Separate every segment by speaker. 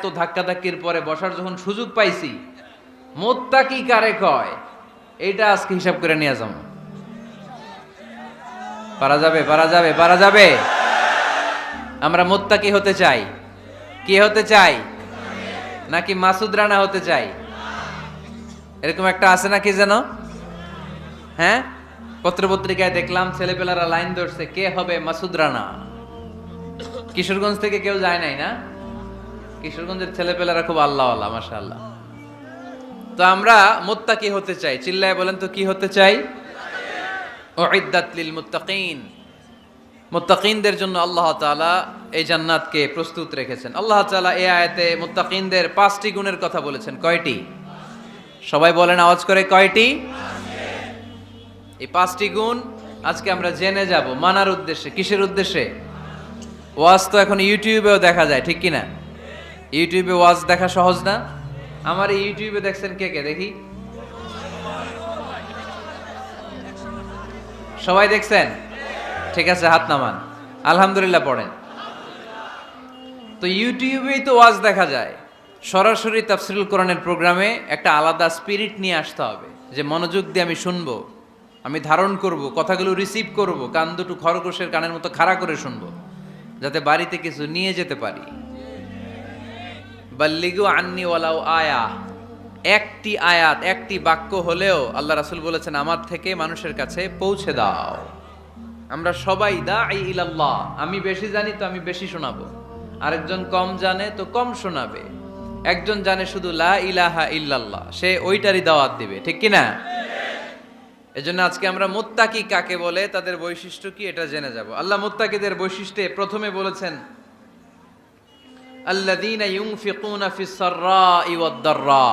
Speaker 1: তো ধাক্কাধাক্কির পরে বসার যখন সুযোগ পাইছি, মুত্তাকি কারে কয় এইটা আজকে হিসাব করে নিয়ে যাবো। পারা যাবে, পারা যাবে, পারা যাবে। আমরা মুত্তাকি হতে চাই। কি হতে চাই? নাকি মাসুদ রানা হতে চাই? এরকম একটা আছে নাকি যেন, হ্যাঁ, পত্রপত্রিকায় দেখলাম ছেলেপেলারা লাইন ধরছে, কে হবে মাসুদ রানা। কিশোরগঞ্জ থেকে কেউ যায় নাই না? কিশোরগঞ্জের ছেলেপেলারা খুব আল্লাহওয়ালা, মাশাআল্লাহ। তো আমরা মুত্তাকি হতে চাই, চিল্লায় বলেন তো কি হতে চাই? উইদ্দাত লিল মুত্তাকিন। মুত্তাকিনদের জন্য আল্লাহ তাআলা এই জান্নাতকে প্রস্তুত রেখেছেন। আল্লাহ তাআলা এই আয়াতে মুত্তাকিনদের 5টি গুণের কথা বলেছেন। কয়টি? সবাই বলেন আওয়াজ করে, কয়টি? এই 5টি গুণ আজকে আমরা জেনে যাব মানার উদ্দেশ্যে। কিসের উদ্দেশ্যে? ওয়াজ তো এখন ইউটিউবেও দেখা যায়, ঠিক কিনা? ইউটিউবে ওয়াজ দেখা সহজ না? আমার এই ইউটিউবে দেখছেন কে কে? দেখি, সবাই দেখছেন? ঠিক আছে, হাত নামান, আলহামদুলিল্লাহ পড়েন। তো ইউটিউবেই তো ওয়াজ দেখা যায়। সরাসরি তাফসীরুল কোরআনের প্রোগ্রামে একটা আলাদা স্পিরিট নিয়ে আসতে হবে, যে মনোযোগ দিয়ে আমি শুনবো, আমি ধারণ করব, কথাগুলো রিসিভ করব, কান দুটো খরগোশের কানের মতো খাড়া করে শুনবো, যাতে বাড়িতে কিছু নিয়ে যেতে পারি। বাল্লিগু আন্নি ওয়ালাউ আয়া, একটি আয়াত, একটি বাক্য হলেও আল্লাহ রাসূল বলেছেন আমার থেকে মানুষের কাছে পৌঁছে দাও। আমরা সবাই দাঈ ইলাল্লাহ। আমি বেশি জানি তো আমি বেশি শোনাবো, আরেকজন কম জানে তো কম শোনাবে, একজন জানে শুধু লা ইলাহা ইল্লাল্লাহ, সে ওইটারই দাওয়াত দিবে, ঠিক কি না? এজন্য আজকে আমরা মুত্তাকি কাকে বলে, তাদের বৈশিষ্ট্য কি, এটা জেনে যাব। আল্লাহ মুত্তাকিদের বৈশিষ্ট্যে প্রথমে বলেছেন আল্লাযীনা ইউনফিকুনা ফিস সাররাই ওয়াদ দাররা।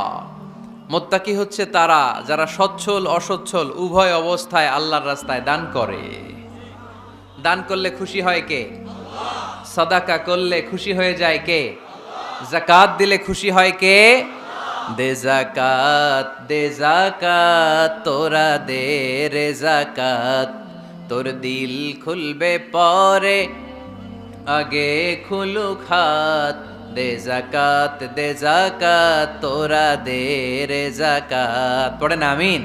Speaker 1: মুত্তাকি হচ্ছে তারা যারা সচ্ছল অসচ্ছল উভয় অবস্থায় আল্লাহর রাস্তায় দান করে। দান করলে খুশি হয় কে? আল্লাহ। সাদাকা করলে খুশি হয়ে যায় কে? আল্লাহ। যাকাত দিলে খুশি হয় কে? আল্লাহ। দে যাকাত, দে যাকাত, তোরা দে রে যাকাত, তোর দিল খুলবে পরে, আগে খুলুক হাত। দে যাকাত, দে যাকাত, তোরা দে রে যাকাত। পড়েন আমিন।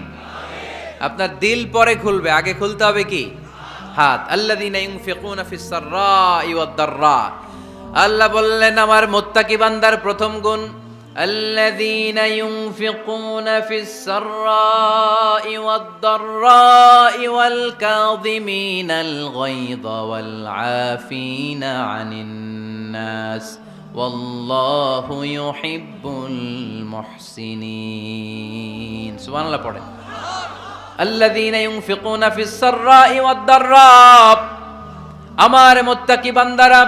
Speaker 1: আপনার দিল পরে খুলবে, আগে খুলতে হবে কি? হাত। আল্লাযীনা ইউনফিকুনা ফিস সাররাই ওয়াদ দাররা। আল্লাহ বললেন আমার মুত্তাকি বান্দার প্রথম গুণ, আল্লাযীনা ইউনফিকুনা ফিস সাররাই ওয়াদ দাররাই ওয়াল কাযিমিনাল গায়যা ওয়াল আফিনা আনিন নাস ওয়াল্লাহু ইউহিব্বুল মুহসিনিন। সুবহানাল্লাহ পড়েন। আল্লাযীনা ইউনফিকুনা ফিস সাররাই ওয়াদ দাররা। আমার মুত্তাকি বান্দারা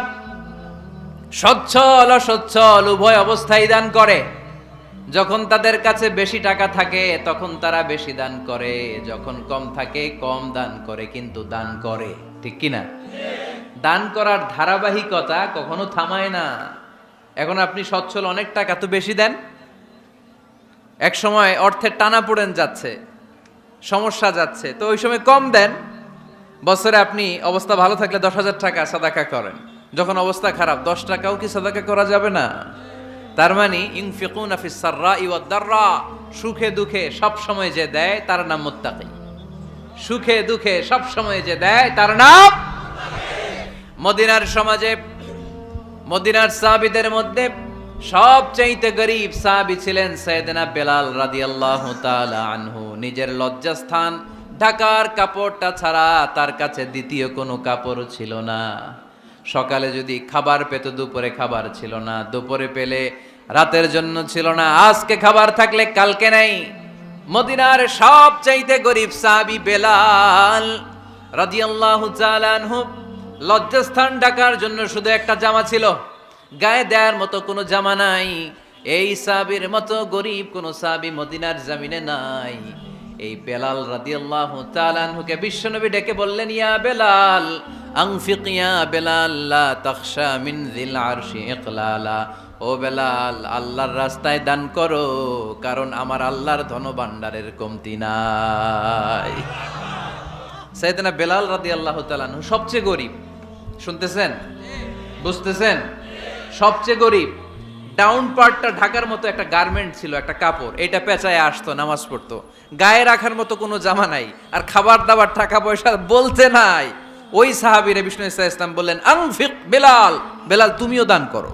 Speaker 1: সচ্ছল অসচ্ছল উভয় অবস্থায় দান করে। যখন তাদের কাছে বেশি টাকা থাকে তখন তারা বেশি দান করে, যখন কম থাকে কম দান করে, কিন্তু দান করে, ঠিক কি না? দান করার ধারাবাহিকতা কখনো থামায় না। এখন আপনি সচ্ছল, অনেক টাকা তো বেশি দেন, এক সময় অর্থের টানা পড়েন যাচ্ছে, সমস্যা যাচ্ছে, তো ওই সময় কম দেন। বছরে আপনি অবস্থা ভালো থাকলে 10,000 টাকা সাদাকা করেন, যখন অবস্থা খারাপ 10 টাকাও কি সাদাকা করা যাবে না? তার মানে ইউনফিকুনা ফিস সাররাই ওয়াদ দাররা, সুখে দুঃখে সব সময় যে দেয় তার নাম মুত্তাকি। সুখে দুঃখে সব সময় যে দেয় তার নাম মুত্তাকি। মদিনার সমাজে, মদিনার সাহাবীদের মধ্যে সবচাইতে গরীব সাহাবী ছিলেন সাইয়েদনা বেলাল রাদিয়াল্লাহু তাআলা আনহু। নিজের লজ্জাস্থান ঢাকার কাপড়টা ছাড়া তার কাছে দ্বিতীয় কোনো কাপড় ছিল না। সকালে যদি খাবার পেত, দুপুরে খাবার ছিল না, দুপুরে পেলে রাতের জন্য ছিল না, আজকে খাবার থাকলে কালকে নাই। মদিনার সবচাইতে গরীব সাহাবী বেলাল রাদিয়াল্লাহু তাআলা আনহু, লজ্জাস্থান ঢাকার জন্য শুধু একটা জামা ছিল, গায়ে দেওয়ার মতো কোনো জামা নাই। এই সাহাবীর মতো গরীব কোন সাহাবী মদিনার জমিনে নাই। এই বেলাল রাদিয়াল্লাহু তাআলা আনহুকে বিশ্বনবী ডেকে বললেন, ইয়া বেলাল আনফিক ইয়া বেলাল লা তাখশা মিন যিল আরশি ইকলালা। ও বেলাল, আল্লাহর রাস্তায় দান করো, কারণ আমার আল্লাহর ধনভাণ্ডারের কমতি নাই। সাইয়েদনা বেলাল রাদিয়াল্লাহু তাআলা আনহু সবচেয়ে গরীব। শুনতেছেন? বুঝতেছেন? সবচেয়ে গরীব। ডাউন পার্টটা ঢাকার মতো একটা গার্মেন্ট ছিল, একটা কাপড়, এটা পেঁচায় আসতো, নামাজ পড়তো, গায়ে রাখার মতো কোনো জামা নাই, আর খাবার দাবার টাকা পয়সা বলতে নাই। ওই সাহাবীরে বিষ্ণু ইসলাম বললেন, আনফিক বেলাল, বেলাল তুমিও দান করো,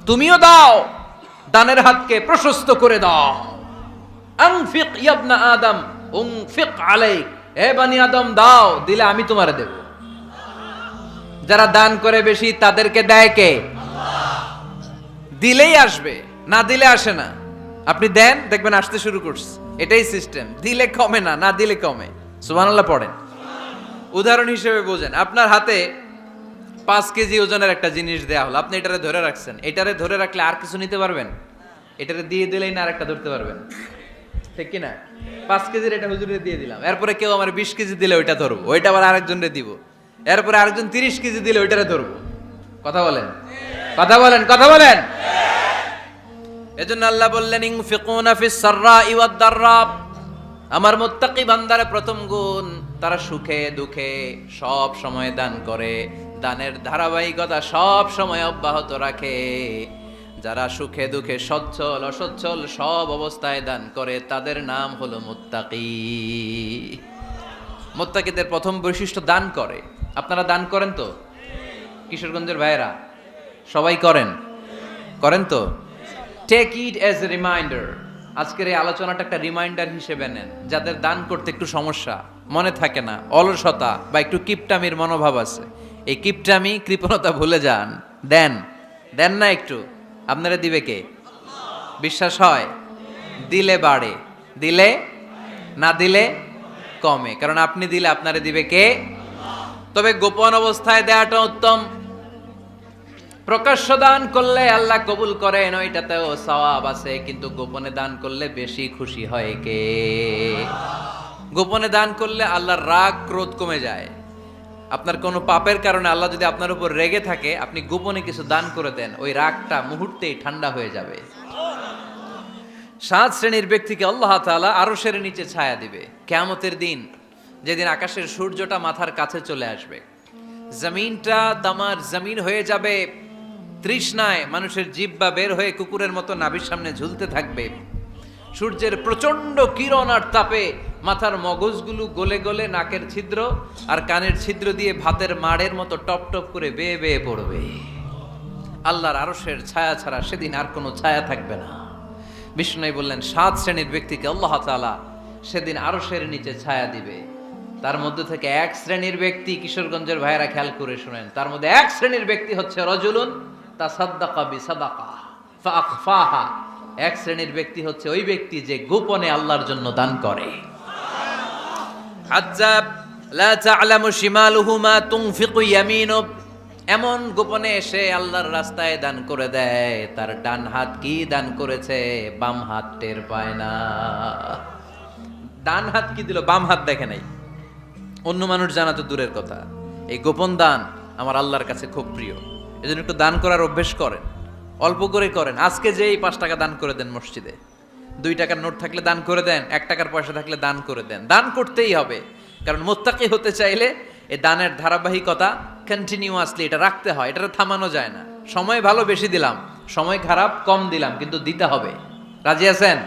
Speaker 1: তুমিও দাও, দানের হাতকে প্রশস্ত করে দাও। আনফিক ইবনা আদম উনফিক আলাইক, হে বনি আদম দাও, দিলে আমি তোমারে দেব। যারা দান করে বেশি তাদেরকে দেয় কে? দিলেই আসবে, না দিলে আসে না। আপনি দেন, দেখবেন আসতে শুরু করছে। এটাই সিস্টেম, দিলে কমে না, না দিলে কমে। সুবহানাল্লাহ পড়েন। উদাহরণ হিসেবে বোঝেন, আপনার হাতে 5 কেজি ওজনের একটা জিনিস দেয়া হলো, আপনি এটারে ধরে রাখছেন। এটারে ধরে রাখলে আর কিছু নিতে পারবেন? এটারে দিয়ে দিলেই না আরেকটা ধরতে পারবেন, ঠিক কি না? 5 কেজির এটা হুজুরে দিয়ে দিলাম, এরপরে কেউ আমার 20 কেজি দিলে ওইটা ধরবো, ওইটা আবার আরেকজনরে দিব, এরপরে আরেকজন 30 কেজি দিলে ওইটারে ধরবো। কথা বলেন, কথা বলেন, কথা বলেন। এজন্য আল্লাহ বললেন, ইনফিকুনা ফিস সাররাই ওয়াদ দাররা, আমার মুত্তাকি বান্দার প্রথম গুণ, তারা সুখে দুঃখে সব সময় দান করে, দানের ধারাবাহিকতা সব সময় অব্যাহত রাখে। যারা সুখে দুঃখে সচ্ছল অসচ্ছল সব অবস্থায় দান করে, তাদের নাম হলো মুত্তাকি। মুত্তাকিদের প্রথম বৈশিষ্ট্য দান করে। আপনারা দান করেন তো? কিশোরগঞ্জের ভাইয়েরা সবাই করেন? করেন তো? Take it as a reminder, আজকের এই আলোচনাটা একটা রিমাইন্ডার হিসেবে নেন। যাদের দান করতে একটু সমস্যা, মনে থাকে না, অলসতা বা একটু কিপটামির মনোভাব আছে, এই কিপটামি কৃপণতা ভুলে যান, দেন। দেন না একটু, আপনারা দিবে কে? বিশ্বাস হয়? দিলে বাড়ে, দিলে না দিলে কমে, কারণ আপনি দিলে আপনারে দিবে কে? তবে গোপন অবস্থায় দেওয়াটা উত্তম। প্রকাশ্য দান করলে আল্লাহ কবুল করেন, ওইটাতেও সওয়াব আছে, কিন্তু গোপনে দান করলে বেশি খুশি হয় কে? গোপনে দান করলে আল্লাহর রাগ ক্রোধ কমে যায়। আপনার কোনো পাপের কারণে আল্লাহ যদি আপনার উপর রেগে থাকে, আপনি গোপনে কিছু দান করে দেন, ওই রাগটা মুহূর্তেই ঠান্ডা হয়ে যাবে। 7 শ্রেণীর ব্যক্তিকে আল্লাহ তাআলা আরশের নিচে ছায়া দিবে কিয়ামতের দিন, যেদিন আকাশের সূর্যটা মাথার কাছে চলে আসবে, জমিনটা তামার জমিন হয়ে যাবে, তৃষ্ণায় মানুষের জিহ্বা বের হয়ে কুকুরের মতো নাভির সামনে ঝুলতে থাকবে, সূর্যের প্রচন্ড কিরণ আর তাপে মাথার মগজগুলো গলে গলে নাকের ছিদ্র আর কানের ছিদ্র দিয়ে ভাতের মাড়ের মতো টপ টপ করে বেয়ে বেয়ে পড়বে। আল্লাহর আরশের ছায়া ছাড়া সেদিন আর কোনো ছায়া থাকবে না। বিষ্ণু বললেন, 7 শ্রেণীর ব্যক্তিকে আল্লাহ তাআলা সেদিন আরশের নিচে ছায়া দিবে। তার মধ্যে থেকে 1 শ্রেণীর ব্যক্তি, কিশোরগঞ্জের ভাইয়েরা খেয়াল করে শুনেন, তার মধ্যে 1 শ্রেণীর ব্যক্তি হচ্ছে রজুলুন তাসাদ্দাকা বিসাদাকা ফাআখফাহা। 1 শ্রেণীর ব্যক্তি হচ্ছে ওই ব্যক্তি যে গোপনে আল্লাহর জন্য দান করে। আযাব লা তা'লামু শিমালুহু মা তুনফিকু ইয়ামিনু, এমন গোপনে এসে আল্লাহর রাস্তায় দান করে দেয়, তার ডান হাত কি দান করেছে বাম হাত টের পায় না। ডান হাত কি দিল, বাম হাত দেখে নাই। অন্য মানুষ জানা তো দূরের কথা, এই গোপন দান আমার আল্লাহর কাছে খুব প্রিয়। এজন্য একটু দান করার অভ্যেস করেন, অল্প করে করেন। আজকে যে এই 5 টাকা দান করে দেন মসজিদে, 2 টাকার নোট থাকলে দান করে দেন, 1 টাকার পয়সা থাকলে দান করে দেন। দান করতেই হবে, কারণ মুত্তাকি হতে চাইলে এই দানের ধারাবাহিকতা কন্টিনিউয়াসলি এটা রাখতে হয়, এটা থামানো যায় না। সময় ভালো বেশি দিলাম, সময় খারাপ কম দিলাম, কিন্তু দিতে হবে। রাজি আছেন?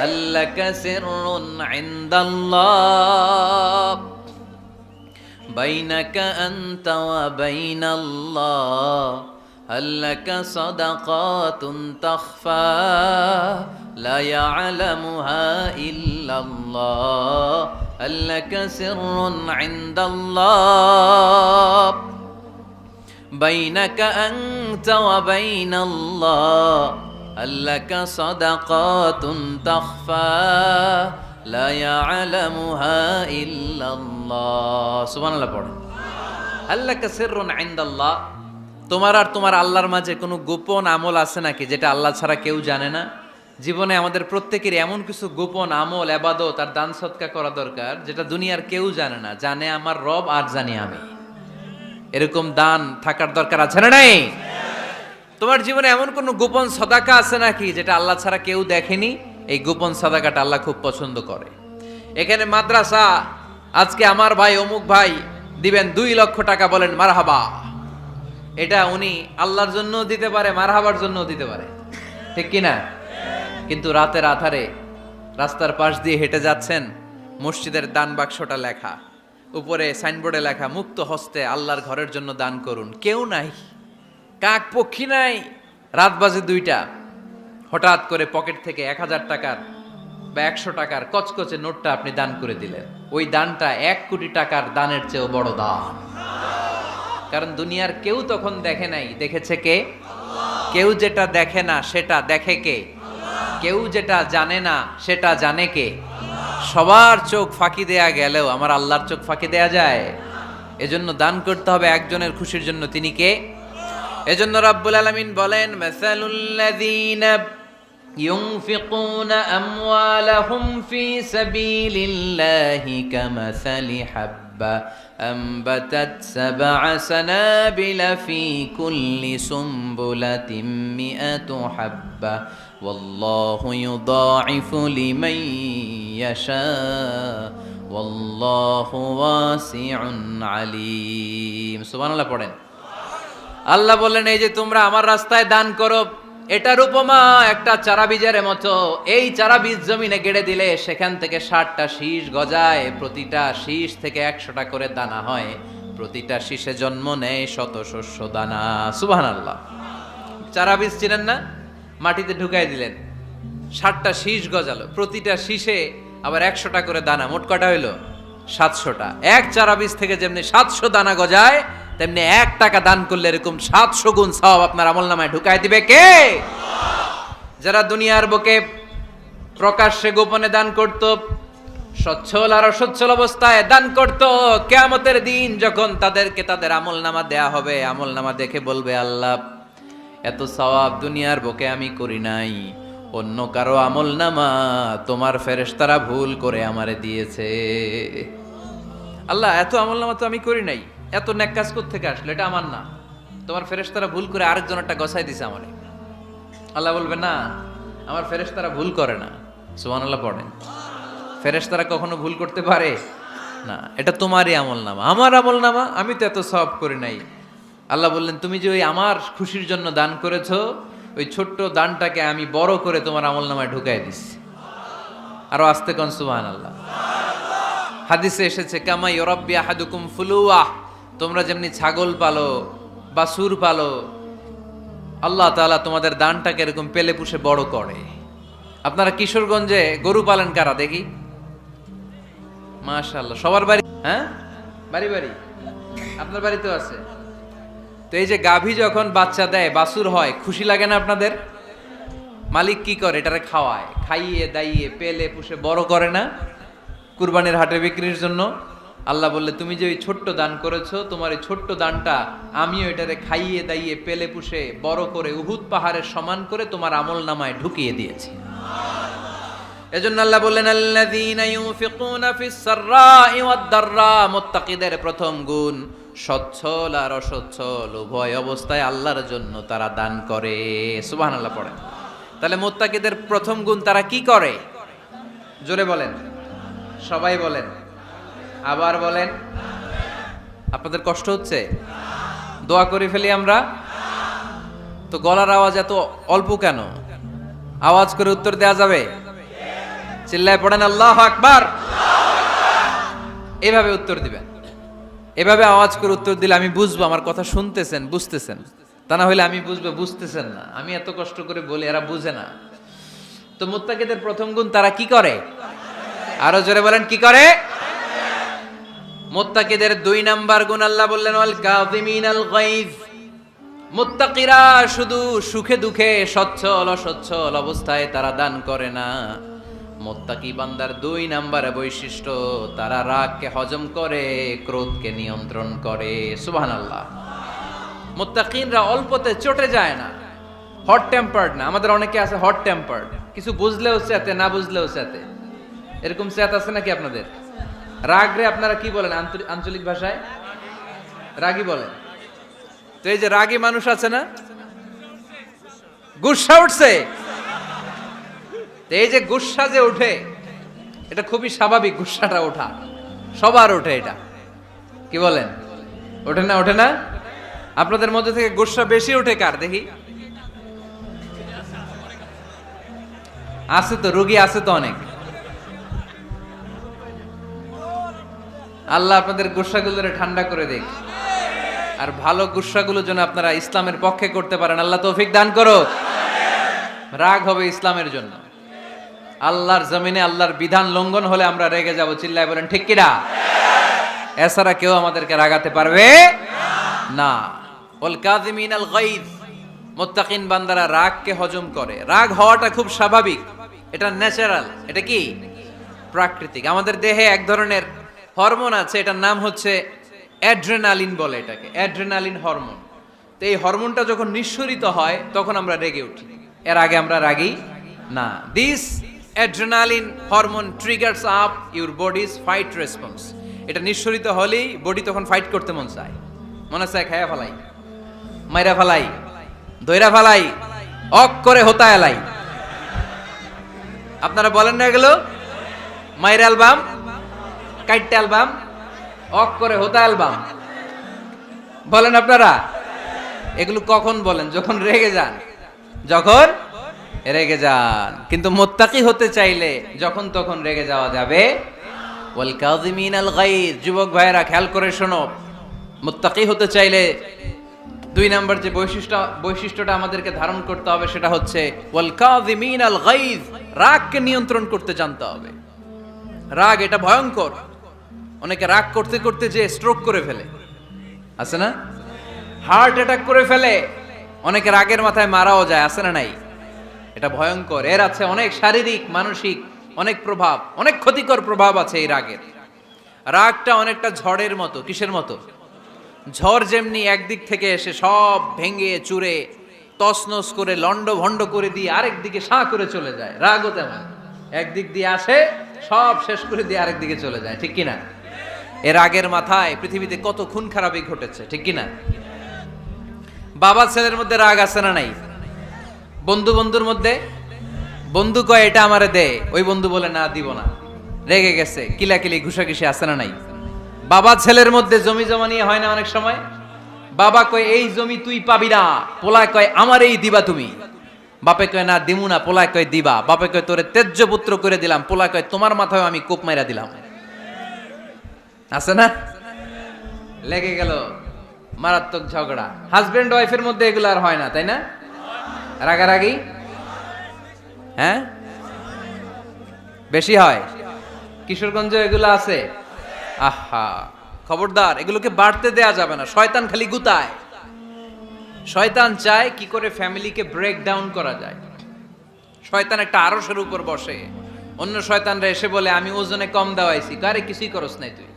Speaker 1: আল্লাকা সিররুন ইনদাল্লাহ বাইনাকা আনতা ওয়া বাইনাল্লাহ, আল্লাকা সাদাকাতুন তাখফা লা ইয়ালামুহা ইল্লাল্লাহ, আল্লাকা সিররুন ইনদাল্লাহ বাইনাকা আনতা ওয়া বাইনাল্লাহ, আল্লাকা সাদাকাতুন তাখফা লা ইয়ালামুহা ইল্লাল্লাহ। সুবহানাল্লাহ পড়েন। আল্লাকা সিররুন ইনদাল্লাহ, তোমার আর তোমার আল্লাহর মাঝে কোনো গোপন আমল আছে নাকি যেটা আল্লাহ ছাড়া কেউ জানে না? জীবনে আমাদের প্রত্যেকের এমন কিছু গোপন আমল, ইবাদত আর দান সদকা করা দরকার যেটা দুনিয়ার কেউ জানে না, জানে আমার রব আর জানি আমি। এরকম দান থাকার দরকার আছে না নাই? তোমার জীবনে এমন কোনো গোপন সদাকা আছে নাকি যেটা আল্লাহ ছাড়া কেউ দেখেনি? এই গোপন সাদাকাটা আল্লাহ খুব পছন্দ করে। এখানে মাদ্রাসা, আজকে আমার ভাই অমুক ভাই দিবেন 2 লক্ষ টাকা, বলেন মারহাবা। এটা উনি আল্লাহর জন্য দিতে পারে, মারহাবার জন্য দিতে পারে, ঠিক কিনা? কিন্তু রাতের আধারে রাস্তার পাশ দিয়ে হেঁটে যাচ্ছেন, মসজিদের দান বাক্সটা লেখা, উপরে সাইনবোর্ডে লেখা মুক্ত হস্তে আল্লাহর ঘরের জন্য দান করুন। কেউ নাই, কাক পক্ষী নাই, রাত বাজে 2টা। হঠাৎ করে পকেট থেকে 1000 টাকার বা 100 টাকার কচকচে নোটটা আপনি দান করে দিলেন। ওই দানটা 1 কোটি টাকার দানের চেয়েও বড় দান। কারণ দুনিয়ার কেউ তখন দেখে নাই, দেখেছে কে? কেউ যেটা দেখে না সেটা দেখে কে? কেউ যেটা জানে না সেটা জানে কে? সবার চোখ ফাঁকি দেয়া গেলেও আমার আল্লাহর চোখ ফাঁকি দেয়া যায়? এজন্য দান করতে হবে একজনের খুশির জন্য। তিনি কে? এজন্য রাব্বুল আলামিন বলেন, মাসালুল্লাযীনা ينفقون أموالهم في سبيل الله كمثل حبة أنبتت 7 سنابل في كل سنبلة 100 حبة والله يضاعف لمن يشاء والله واسع عليم سبحان الله পড়েন। আল্লাহ বললেন, এই যে তোমরা আমার রাস্তায় দান করো, এটার উপমা একটা চারা বীজের মতো। এই চারা বীজ জমিনে গেড়ে দিলে সেখান থেকে 60টা শীষ গজায়, প্রতিটা শীষ থেকে 100টা করে দানা হয়, প্রতিটা শীষে জন্ম নেয় শত শস্য দানা। সুবহানাল্লাহ। চারা বীজ চিনেন না? মাটিতে ঢুকাই দিলেন, 60টা শীষ গজালো, প্রতিটা শীষে আবার 100টা করে দানা, মোট কটা হইলো? 700টা। এক চারা বীজ থেকে যেমনি 700 দানা গজায়, তেমনি 1 টাকা দান করলে এরকম 700 গুণ সওয়াব আপনার আমলনামায় ঢুকাই দিবে কে? যারা দুনিয়ার বুকে প্রকাশ্যে গোপনে দান করত, সচ্ছল আর অসচ্ছল অবস্থায় দান করত, কিয়ামতের দিন যখন তাদেরকে তাদের আমলনামা দেয়া হবে, আমলনামা দেখে বলবে, আল্লাহ এত সওয়াব দুনিয়ার বুকে আমি করি নাই, অন্য কারো আমলনামা তোমার ফেরেশতারা ভুল করে আমারে দিয়েছে। আল্লাহ এত আমলনামা তো আমি করি নাই, এত নেক কাজ থেকে আসলো, এটা আমার না, তোমার ফেরেশতারা ভুল করে আরেকজনেরটা গছাই দিছে আমারে। আল্লাহ বলবে, না, আমার ফেরেশতারা ভুল করে না। সুবহানাল্লাহ পড়েন। ফেরেশতারা কখনো ভুল করতে পারে না, এটা তোমারই আমলনামা, আমার আমলনামা, আমি তো এত সওয়াব করি নাই। আল্লাহ বললেন, তুমি যে ওই আমার খুশির জন্য দান করেছো, ওই ছোট্ট দানটাকে আমি বড় করে তোমার আমলনামায় ঢুকাই দিচ্ছি। আরো আস্তে কোন সুবহানাল্লাহ। হাদিসে এসেছে, কামা ইউরাব্বি আহাদুকুম ফুলুয়া, তোমরা যেমনি ছাগল পালো, বাছুর পালো, আল্লাহ তাআলা তোমাদের দানটাকে এরকম পেলে পুষে বড় করে। আপনারা কিশোরগঞ্জে গরু পালেন কারা দেখি? মাশাআল্লাহ, সবার বাড়ি? হ্যাঁ, বাড়ি বাড়ি। আপনার বাড়িতেও আছে। তো এই যে গাভী যখন বাচ্চা দেয়, বাছুর হয়, খুশি লাগে না আপনাদের? মালিক কি করে? এটারে খাওয়ায়, খাইয়ে দাইয়ে পেলে পুষে বড় করে না? কুরবানির হাটে বিক্রির জন্য। আল্লাহ বললে, তুমি যে ওই ছোট্ট দান করেছো, তোমার এই ছোট্ট দানটা আমিও এটারে খাইয়ে দাইয়ে পেলে পুষে বড় করে উহুদ পাহাড়ের সমান করে তোমার আমলনামায় ঢুকিয়ে দিয়েছি। এজন্য আল্লাহ বললেন, আল্লাযীনা ইউনফিকুনা ফিস সাররাই ওয়াদ দাররা, মুত্তাকিদের প্রথম গুণ সচ্ছল আর অসচ্ছল উভয় অবস্থায় আল্লাহর জন্য তারা দান করে। সুবহানাল্লাহ পড়েন। তাহলে মুত্তাকিদের প্রথম গুণ, তারা কি করে? জোরে বলেন, সবাই বলেন, আবার বলেন। আপনাদের কষ্ট হচ্ছে? দোয়া করে ফেলি আমরা তো। গলার আওয়াজ এত অল্প কেন? আওয়াজ করে উত্তর দেয়া যাবে? চিল্লায় পড়েন আল্লাহু আকবার। এভাবে উত্তর দিবেন, এভাবে আওয়াজ করে উত্তর দিলে আমি বুঝবো আমার কথা শুনতেছেন, বুঝতেছেন। তা না হলে আমি বুঝবো বুঝতেছেন না, আমি এত কষ্ট করে বলি, এরা বুঝে না। তো মুত্তাকিদের প্রথম গুণ, তারা কি করে? আরো জোরে বলেন, কি করে? মুত্তাকিদের 2 নাম্বার গুণ আল্লাহ বললেন, ওয়াল কাযিমিনাল গায়জ। মুত্তাকিরা শুধু সুখে দুঃখে সচ্ছল অসচ্ছল অবস্থায় তারা দান করে না। মুত্তাকি বান্দার 2 নাম্বার বৈশিষ্ট্য, তারা রাগকে হজম করে, ক্রোধকে নিয়ন্ত্রণ করে। সুবহানাল্লাহ। মুত্তাকিনরা অল্পতে চটে যায় না, হট টেম্পার্ড না। আমাদের অনেকে আছে হট টেম্পার্ড, কিছু বুঝলেও চেতে, না বুঝলেও চেতে। এরকম চেত আছে নাকি আপনাদের? রাগ রে আপনারা কি বলেন আঞ্চলিক ভাষায়? রাগী বলেন। তো এই যে রাগী মানুষ আছে না, গুসা উঠছে, এই যে গুসা যে উঠে, এটা খুবই স্বাভাবিক। গুসাটা ওঠা সবার ওঠে, এটা কি বলেন? ওঠে না? ওঠে না? আপনাদের মধ্যে থেকে গুসা বেশি ওঠে কার দেখি? আছে তো, রোগী আছে তো অনেক। আল্লাহ আপনাদের গুসাগুলোরে ঠান্ডা করে দেখ, আর ভালো গুসাগুলো যেন আপনারা ইসলামের পক্ষে করতে পারেন। আল্লাহ তৌফিক দান করো। রাগ হবে ইসলামের জন্য। আল্লাহর জমিনে আল্লাহর বিধান লঙ্ঘন হলে আমরা রেগে যাব। চিল্লায় বলেন ঠিক কিনা? এছাড়া কেউ আমাদেরকে রাগাতে পারবে না। ওয়াল কাযিমিনাল গায়জ, মুত্তাকিন বান্দারা রাগকে হজম করে। রাগ হওয়াটা খুব স্বাভাবিক, এটা ন্যাচারাল, এটা কি প্রাকৃতিক। আমাদের দেহে এক ধরনের হরমোন আছে, এটার নাম হচ্ছে অ্যাড্রেনালিন বলে এটাকে, অ্যাড্রেনালিন হরমোন। তো এই হরমোনটা যখন নিঃসরিত হয় তখন আমরা রেগে উঠি, এর আগে আমরা রাগি না। This adrenaline hormone triggers up your bodies fight response. এটা নিঃসরিত হলেই বডি তখন ফাইট করতে মন চায়, মনে চায় খায়া ফেলাই, মাইরা ফেলাই, দইরা ফেলাই, অক করে হোতা এলাই। আপনারা বলেন না এগুলো? মাইরা অ্যালবাম, কাইটটা অ্যালবাম, অক করে হোতা অ্যালবাম বলেন আপনারা? এগুলো কখন বলেন? যখন রেগে যান, যখন রেগে যান। কিন্তু মুত্তাকি হতে চাইলে যখন তখন রেগে যাওয়া যাবে। ওয়াল কাযিমিনাল গায়জ, যুবক ভাইরা খেয়াল করে শোনো, মুত্তাকি হতে চাইলে 2 নাম্বার যে বৈশিষ্ট্যটা আমাদেরকে ধারণ করতে হবে সেটা হচ্ছে ওয়াল কাযিমিনাল গায়জ, রাগকে নিয়ন্ত্রণ করতে জানতে হবে। রাগ এটা ভয়ঙ্কর। অনেকে রাগ করতে করতে যে স্ট্রোক করে ফেলে, আছে না? হার্ট অ্যাটাক করে ফেলে। অনেকে রাগের মাথায় মারাও যায়, আছে না নাই? এটা ভয়ঙ্কর। এর আছে অনেক শারীরিক, মানসিক অনেক প্রভাব, অনেক ক্ষতিকর প্রভাব আছে এই রাগের। রাগটা অনেকটা ঝড়ের মতো। কিসের মতো? ঝড় যেমনি একদিক থেকে এসে সব ভেঙে চুরে তছনছ করে লন্ড ভন্ড করে দিয়ে আরেক দিকে সাঁ করে চলে যায়, রাগও তেমন একদিক দিয়ে আসে সব শেষ করে দিয়ে আরেক দিকে চলে যায়, ঠিক কিনা? এর রাগের মাথায় পৃথিবীতে কত খুন খারাপই ঘটেছে, ঠিক কিনা? বাবা ছেলের মধ্যে রাগ আছে না নাই? বন্ধু বন্ধুর মধ্যে, বন্ধু কয় এটা আমারে দে, ওই বন্ধু বলে না দিব না, রেগে গেছে, কিলাকিলি ঘুষাঘুষি আছে না নাই? বাবা ছেলের মধ্যে জমি জমা নিয়ে হয় না অনেক সময়? বাবা কয় এই জমি তুই পাবি না, পোলায় কয় আমার এই দিবা তুমি। বাপে কয় না দিমু না, পোলায় কয় দিবা। বাপে কয় তোরে তেজ্য পুত্র করে দিলাম, পোলায় কয় তোমার মাথায় আমি কোপ মাইরা দিলাম। আছে না? লেগে গেল, মারাত্মক ঝগড়া। হাজবেন্ড ওয়াইফের মধ্যে এগুলো আর হয় না, তাই না? রাগারাগি হ্যাঁ বেশি হয়। কিশোরগঞ্জে এগুলো আছে। আহা, খবরদার, এগুলোকে বাড়তে দেয়া যাবে না। শয়তান খালি গুতায়। শয়তান চায় কি করে ফ্যামিলিকে ব্রেক ডাউন করা যায়। শয়তান একটা আরশের উপর বসে, অন্য শয়তানরা এসে বলে আমি ওজনে কম দেওয়াইছি, কারে কিছুই করস নাই তুই।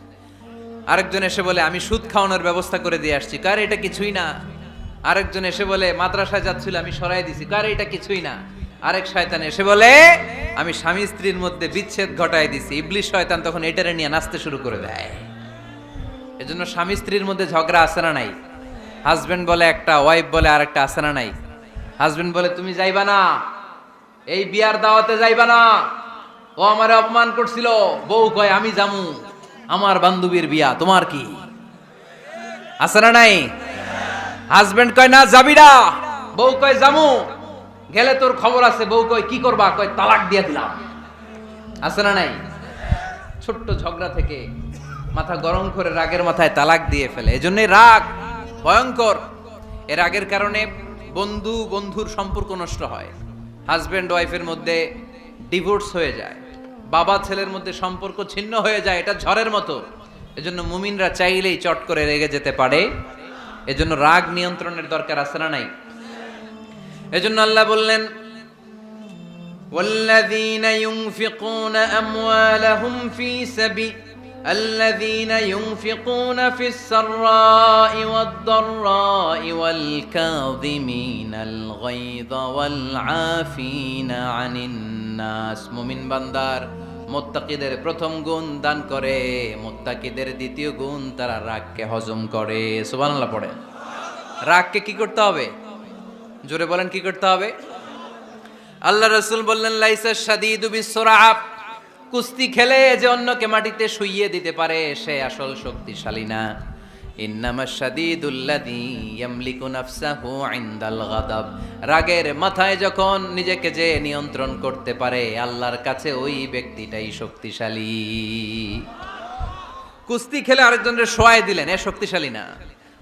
Speaker 1: আরেকজন এসে বলে আমি সুদ খাওয়ানোর ব্যবস্থা করে দিয়ে আসছি, কারে এটা কিছুই না। আরেকজন এসে বলে মাদ্রাসায় যাচ্ছিল আমি সরাই দিছি, কারে এটা কিছুই না। আরেক শয়তান এসে বলে আমি স্বামী স্ত্রীর মধ্যে বিচ্ছেদ ঘটাই দিছি। ইবলিশ শয়তান তখন এটারে নিয়ে নাচতে শুরু করে দেয়। এজন্য স্বামী স্ত্রীর মধ্যে ঝগড়া আছে না নাই? হাজবেন্ড বলে একটা, ওয়াইফ বলে আরেকটা, আছে না নাই? হাজবেন্ড বলে তুমি যাইবা না, এই বিয়ার দাওয়াতে যাইবা না, ও আমারে অপমান করছিল। বউ কয় আমি জামু, আমার বান্ধবীর বিয়া, তোমার কি? আছে না নাই? হাজবেন্ড কয় না যাবি না, বউ কয় জামু, গেলে তোর খবর আছে। বউ কয় কি করবা? কয় তালাক দিয়ে দিলাম। আছে না নাই? ছোট্ট ঝগড়া থেকে মাথা গরম করে রাগের মাথায় তালাক দিয়ে ফেলে। এজন্যই রাগ ভয়ঙ্কর। এর রাগের কারণে বন্ধু বন্ধুর সম্পর্ক নষ্ট হয়, হাজবেন্ড ওয়াইফের মধ্যে ডিভোর্স হয়ে যায়, বাবা ছেলের মধ্যে সম্পর্ক ছিন্ন হয়ে যায়। এটা ঝড়ের মতো। এজন্য মুমিনরা চাইলেই চট করে রেগে যেতে পারে। এজন্য রাগ নিয়ন্ত্রণের দরকার আছে না নাই? এজন্য আল্লাহ বললেন والذين ينفقون أموالهم في سبيل الذين ينفقون في السراء والضراء والكاظمين الغيظ والعافين عن الناس। মুমিন বান্দার মুত্তাকিদের প্রথম গুণ দান করে, মুত্তাকিদের দ্বিতীয় গুণ তারা রাগকে হজম করে। সুবহানাল্লাহ পড়ে। রাগকে কি করতে হবে? জোরে বলেন কি করতে হবে? আল্লাহ রাসূল বললেন লাইসা শাদীদু বিসসুরআ, কুস্তি খেলে যে অন্যকে মাটিতে শুইয়ে দিতে পারে সে আসল শক্তিশালী না। ইন্নামা শাদীদুল্লাযী ইয়ামলিকু নাফসাহু ইনদাল গাদাব। রাগের মাথায় যখন নিজেকে যে নিয়ন্ত্রণ করতে পারে, আল্লাহর কাছে ওই ব্যক্তিটাই শক্তিশালী। কুস্তি খেলে আরেকজনের শোয়াই দিলেন, এ শক্তিশালী না,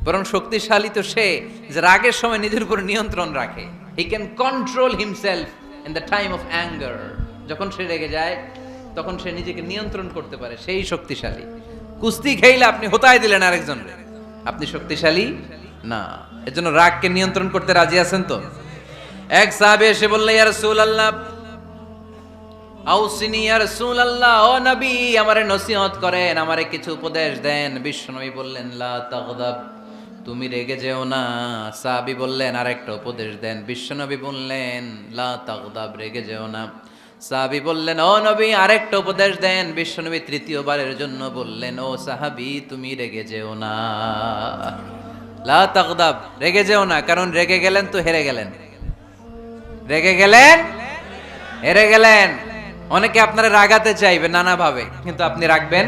Speaker 1: বরং শক্তিশালী তো সে যে রাগের সময় নিজের উপর নিয়ন্ত্রণ রাখে। He can control himself in the time of anger. যখন সে রেগে যায় তখন সে নিজেকে নিয়ন্ত্রণ করতে পারে, সেই শক্তিশালী। কুস্তি খেলে আপনি হোতায় দিলেন আরেকজনকে, আপনি শক্তিশালী না। এজন্য রাগকে নিয়ন্ত্রণ করতে রাজি আছেন তো? এক সাহাবী এসে বললেন, ইয়া রাসূলুল্লাহ, আউসিনি ইয়া রাসূলুল্লাহ, ও নবী আমারে নসিহত করেন, আমারে কিছু উপদেশ দেন। বিশ্বনবী বললেন, লা তাগদাব, তুমি রেগে যেও না। সাহাবী বললেন, আরেকটা উপদেশ দেন। বিশ্বনবী বললেন, লা তাগদাব, রেগে যেও না। সাহাবী বললেন, ও নবী আরেকটা উপদেশ দেন। বিশ্বনবী তৃতীয়বারের জন্য বললেন, ও সাহাবী তুমি রেগে যেও না, লা তাগদাব, রেগে যেও না। কারণ রেগে গেলেন তো হেরে গেলেন, রেগে গেলেন হেরে গেলেন। অনেকে আপনারা রাগাতে চাইবে নানাভাবে, কিন্তু আপনি রাখবেন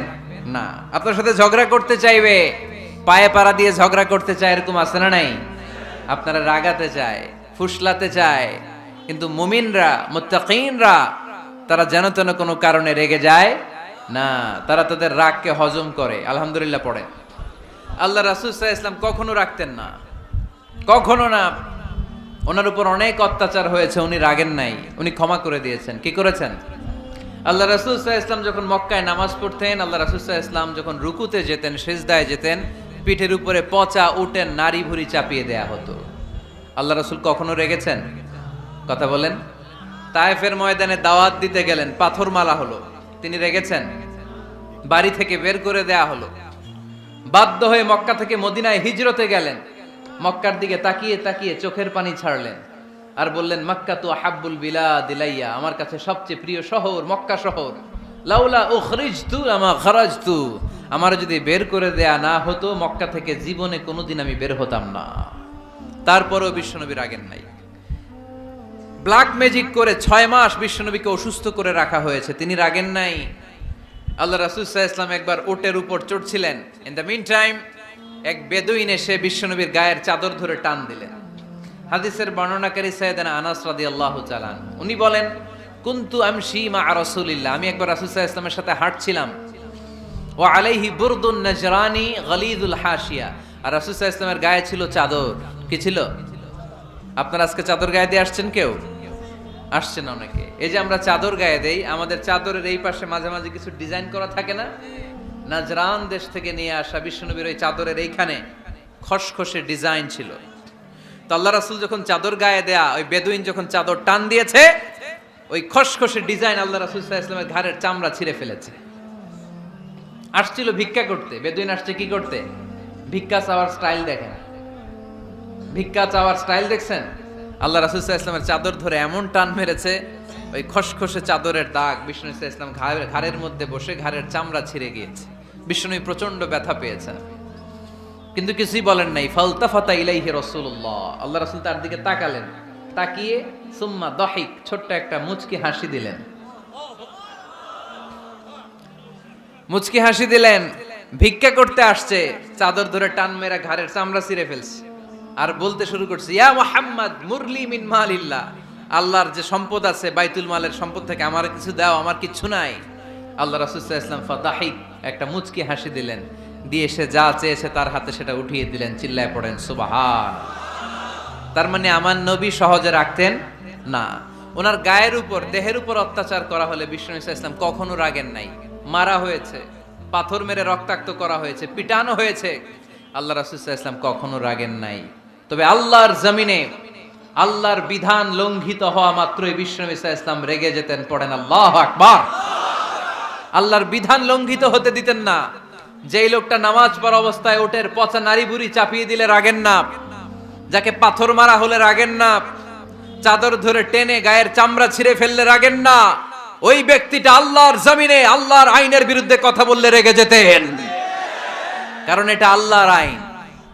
Speaker 1: না। আপনার সাথে ঝগড়া করতে চাইবে, পায়ে পাড়া দিয়ে ঝগড়া করতে চায়, এরকম আছে না নাই? আপনারা রাগাতে চায়, ফুসলাতে চায়, কিন্তু মুমিনরা, মুত্তাকিনরা, তারা যেন তেন কোনো কারণে রেগে যায় না। তারা তাদের রাগকে হজম করে। আলহামদুলিল্লাহ পড়েন। আল্লাহ রাসূল সাল্লাল্লাহু আলাইহি ওয়াসাল্লাম কখনো রাখতেন না, কখনো না। ওনার উপর অনেক অত্যাচার হয়েছে, উনি রাগেন নাই, উনি ক্ষমা করে দিয়েছেন। কি করেছেন? আল্লাহ রাসূল সাল্লাল্লাহু আলাইহি ওয়াসাল্লাম যখন মক্কায় নামাজ পড়তেন, আল্লাহ রাসূল সাল্লাল্লাহু আলাইহি ওয়াসাল্লাম যখন রুকুতে যেতেন, সিজদায় যেতেন, পিঠের উপরে পচা উটের নাড়ি ভুঁড়ি চাপিয়ে দেয়া হতো। আল্লাহ রাসূল কখনো রেগেছেন? কথা বলেন। তায়েফের ময়দানে দাওয়াত দিতে গেলেন, পাথর মালা হলো, তিনি রেগেছেন? বাড়ি থেকে বের করে দেয়া হলো, বাধ্য হয়ে মক্কা থেকে মদিনায় হিজরতে গেলেন। মক্কার দিকে তাকিয়ে তাকিয়ে চোখের পানি ছাড়লেন আর বললেন, মক্কা তু আহাব্বুল বিলাদ ইলাইয়া, আমার কাছে সবচেয়ে প্রিয় শহর মক্কা শহর। লাউলা উখরিজতু আমা খারাজতু, আমার যদি বের করে দেয়া না হতো মক্কা থেকে জীবনে কোনোদিন আমি বের হতাম না। তারপরেও বিশ্বনবী রাগেন নাই। ব্ল্যাক ম্যাজিক করে 6 মাস বিশ্বনবীকে অসুস্থ করে রাখা হয়েছে, তিনি রাগেন নাই। আল্লাহ রাসূল সাল্লাল্লাহু আলাইহি ওয়াসাল্লাম একবার উটের উপর চড়ছিলেন। ইন দ্য মিন টাইম এক বেদুইন এসে বিশ্বনবীর গায়ের চাদর ধরে টান দিলেন। হাদিসের বর্ণনাকারী সাইয়েদানা আনাস রাদিয়াল্লাহু তাআলা, উনি বলেন, কুনতু আমশি মা রাসূলিল্লাহ, আমি একবার রাসূল সাল্লাল্লাহু আলাইহি ওয়াসাল্লামের সাথে হাঁটছিলাম। ওয়া আলাইহি বুরদুন নাজরানি গলিযুল হাশিয়া, আর রাসূল সাল্লাল্লাহু আলাইহি ওয়াসাল্লামের গায়ে ছিল চাদর। কি ছিল? আপনারা আজকে চাদর গায়ে দিয়ে আসছেন? কেউ আসছেন? অনেকে। এই যে আমরা চাদর গায়ে দেই, আমাদের চাদরের এই পাশে মাঝে মাঝে কিছু ডিজাইন করা থাকে না? নাজরান দেশ থেকে নিয়ে আসা বিশ্বনবীর ওই চাদরের এইখানে খসখসে ডিজাইন ছিল। তো আল্লাহ রাসূল যখন চাদর গায়ে দেয়া, ওই বেদুইন যখন চাদর টান দিয়েছে, ওই খসখসে ডিজাইন আল্লাহ রাসূল সাল্লাল্লাহু আলাইহি ওয়াসাল্লামের ঘাড়ের চামড়া ছিঁড়ে ফেলেছে। আসছিল ভিক্ষা করতে, বেদুইন আসছে কি করতে? ভিক্ষা চাওয়ার স্টাইল দেখেন, ভিক্ষা চাওয়ার স্টাইল দেখছেন? আল্লাহ রাসূল সাল্লাল্লাহু আলাইহি ওয়াসাল্লামের চাদর ধরে এমন টান মেরেছে, ওই খসখসে চাদরের দাগ বিষ্ণু সাল্লাল্লাহু আলাইহি ওয়াসাল্লাম ঘাড়ের মধ্যে বসে ঘাড়ের চামড়া ছিঁড়ে গিয়েছে। বিষ্ণু প্রচন্ড ব্যথা পেয়েছেন, কিন্তু কিছুই বলেন নাই। ফালতাফাতা ইলাইহি রাসূলুল্লাহ, আল্লাহ রাসূল তার দিকে তাকালেন, তাকিয়ে সুম্মা দাহিক, ছোট্ট একটা মুচকি হাসি দিলেন। মুচকি হাসি দিলেন। ভিক্ষা করতে আসছে, চাদর ধরে টান মেরা ঘাড়ের চামড়া ছিঁড়ে ফেলছে, আর বলতে শুরু করছে, ইয়া মুহাম্মদ মুরলি মিন মালিল্লাহ, আল্লাহর যে সম্পদ আছে বাইতুল মালের সম্পদ থেকে আমার কিছু দাও, আমার কিছু নাই। আল্লাহ রাসূল সাল্লাল্লাহু আলাইহি ওয়াসাল্লাম ফাদাহিক, একটা মুচকি হাসি দিলেন, দিয়ে সে যা চেয়েছে তার হাতে সেটা উঠিয়ে দিলেন। চিল্লায় পড়েন সুবহান। তার মানে আমার নবী সহজে রাখতেন না। ওনার গায়ের উপর, দেহের উপর অত্যাচার করা হলে বিষ্ণু সাল্লাল্লাহু আলাইহি ওয়াসাল্লাম কখনো রাগেন নাই। মারা হয়েছে, পাথর মেরে রক্তাক্ত করা হয়েছে, পিটানো হয়েছে, আল্লাহ রাসূল সাল্লাল্লাহু আলাইহি ওয়াসাল্লাম কখনো রাগেন নাই। তবে আল্লাহর জমিনে আল্লাহর বিধান লঙ্ঘিত হওয়া মাত্রই বিষ্ণু সাল্লাল্লাহু আলাইহি ওয়াসাল্লাম রেগে যেতেন। পড়েন আল্লাহু আকবার। আল্লাহর বিধান লঙ্ঘিত হতে দিতেন না। যেই লোকটা নামাজ পড়া অবস্থায় ওটের পচা নারী বুড়ি চাপিয়ে দিলে রাগেন না, যাকে পাথর মারা হলে রাগেন না, চাদর ধরে টেনে গায়ের চামড়া ছিঁড়ে ফেললে রাগেন না, ওই ব্যক্তিটা আল্লাহর জমিনে আল্লাহর আইনের বিরুদ্ধে কথা বললে রেগে যেতেন। কারণ এটা আল্লাহর আইন,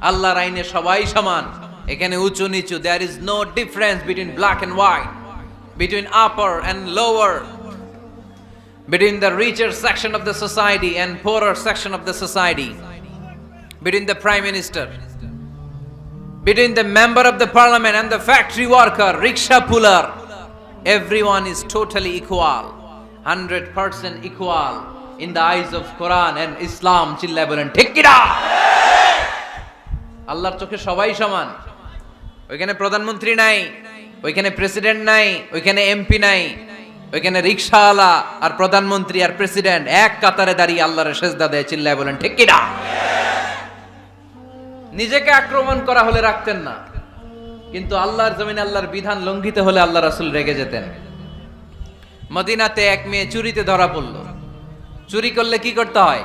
Speaker 1: আল্লাহর আইনে সবাই সমান। এখানে উঁচু নিচু, there is no difference between black and white, between upper and lower, between the richer section of the society and poorer section of the society. between the prime minister, between the member of the parliament and the factory worker, rickshaw puller. Everyone is totally equal, 100% equal in the eyes of Quran and Islam. চিল্লায় বলেন ঠিক কি না? আল্লাহর চোখে সবাই সমান। ওইখানে প্রধানমন্ত্রী নাই, ওইখানে প্রেসিডেন্ট নাই, ওইখানে এমপি নাই, ওইখানে রিকশাওয়ালা আর প্রধানমন্ত্রী আর প্রেসিডেন্ট এক কাতারে দাঁড়িয়ে আল্লাহর সেজদা দেয়। চিল্লায় বলেন ঠিক কি না? নিজেকে আক্রমণ করা হলে রাখতেন না, কিন্তু আল্লাহর জমিনে আল্লাহর বিধান লঙ্ঘিত হলে আল্লাহ রাসূল রেগে যেতেন। মদিনাতে এক মেয়ে চুরিতে ধরা পড়ল। চুরি করলে কি করতে হয়?